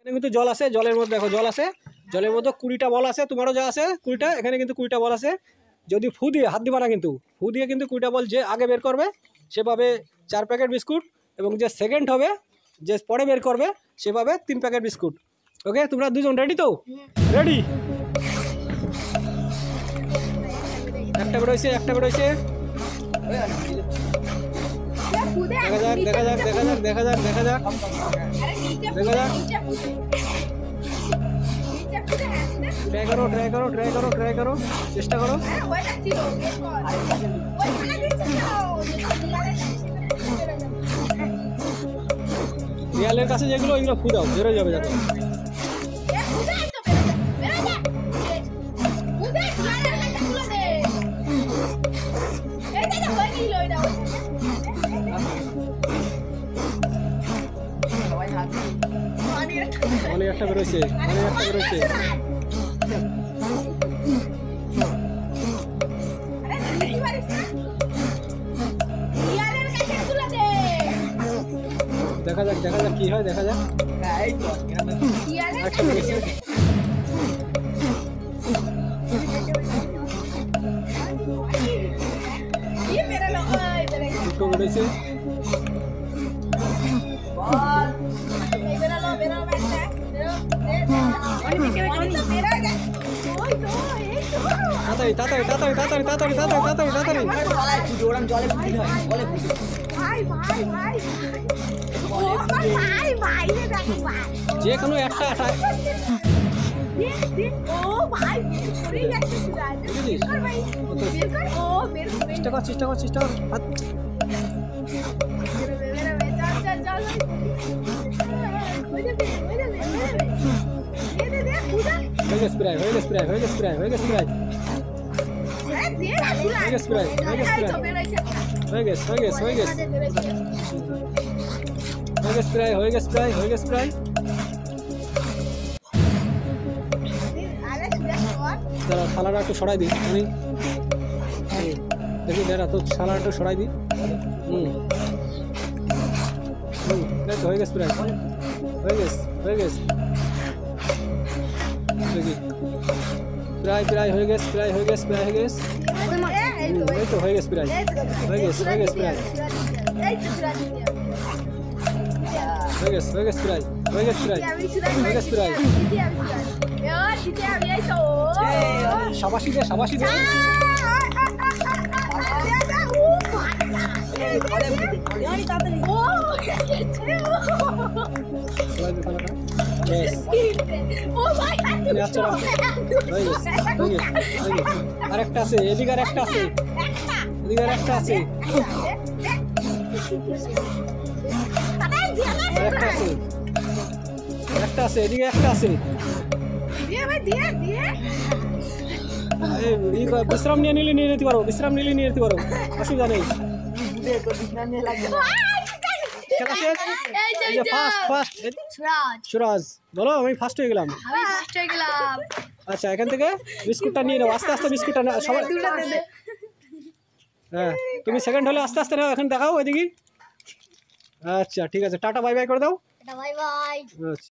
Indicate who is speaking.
Speaker 1: এখানে কিন্তু জল আছে, জলের মধ্যে দেখো জল আছে, জলের মধ্যে 20টা বল আছে, তোমারও যা আছে 20টা, এখানে কিন্তু 20টা বল আছে। যদি ফু দিয়ে, হাত দিবা না কিন্তু, ফু দিয়ে কিন্তু 20টা বল যে আগে বের করবে সে পাবে 4 প্যাকেট বিস্কুট, এবং যে সেকেন্ড হবে, যে পরে বের করবে সে পাবে 3 প্যাকেট বিস্কুট। ওকে, তোমরা দুজন রেডি তো? রেডি? একটা বেরোইছে, একটা বেরোইছে, দেখা যাক দেখা যাক দেখা যাক দেখা যাক দেখা যাক দেখা যাক। ট্রাই করো ট্রাই করো ট্রাই করো ট্রাই করো, চেষ্টা করো। দেয়ালের কাছে যেগুলো ওইগুলো ফু দাও, বেরোয় যাবে দেখো। অনেক একটা বেরোচ্ছে, অনেক একটা বেরোচ্ছে। দেখা যাক দেখা যাক কি হয়, দেখা যাক। একটা বেরোচ্ছে, দুটো বেরোচ্ছে। তাড়াতাড়ি তাড়াতাড়ি তাড়াতাড়ি তাড়াতাড়ি তাড়াতাড়ি তাড়াতাড়ি তাড়াতাড়ি যে কোনো একটা চেষ্টা কর চেষ্টা কর চেষ্টা কর। হয়ে গেছে প্রায়, হয়ে গেছে প্রায়, হয়ে গেছে প্রায়, হয়ে গেছে প্রায়, হয়ে গেছে প্রায়, হয়ে গেছে প্রায়, হয়ে গেছে হয়ে গেছে হয়ে গেছে হয়ে গেছে প্রায়, হয়ে গেছে প্রায়, হয়ে গেছে প্রায়। দাঁড়া, থালাটা একটু সরাই দিই আমি, দেখি দাঁড়া তো, থালাটা একটু সরাই দিই। হয়ে গেছে প্রায়, হয়ে গেছে হয়ে গেছে, দেখি প্রায় প্রায় হয়ে গেছে, প্রায় হয়ে গেছে, প্রায় হয়ে গেছে, এই তো হয়ে গেছে প্রায়, হয়ে গেছে হয়ে গেছে প্রায়, হয়ে গেছে হয়ে গেছে প্রায়, হয়ে গেছে প্রায়, হয়ে গেছে প্রায়। সাবাসি দে, সাবাসি দে। আরেকটা আছে, এদিকে আর একটা আছে, এদিকে আর একটা আছে, একটা আছে, একটা আছে, এদিকে একটা আছে। বিশ্রাম নিয়ে নিলে নিয়ে নিতে পারো, বিশ্রাম নিলে নিয়ে নিতে পারো, অসুবিধা নেই। সুরাজ, বলো আমি ফার্স্ট হয়ে গেলাম। আচ্ছা, এখান থেকে বিস্কুটটা নিয়ে নাও, আস্তে আস্তে বিস্কুটটা নাও সবাই। হ্যাঁ, তুমি সেকেন্ড হলে আস্তে আস্তে নাও, এখন দেখাও ওইদিকে। আচ্ছা ঠিক আছে, টাটা বাই বাই করে দাও।
Speaker 2: Bye bye.
Speaker 1: আচ্ছা।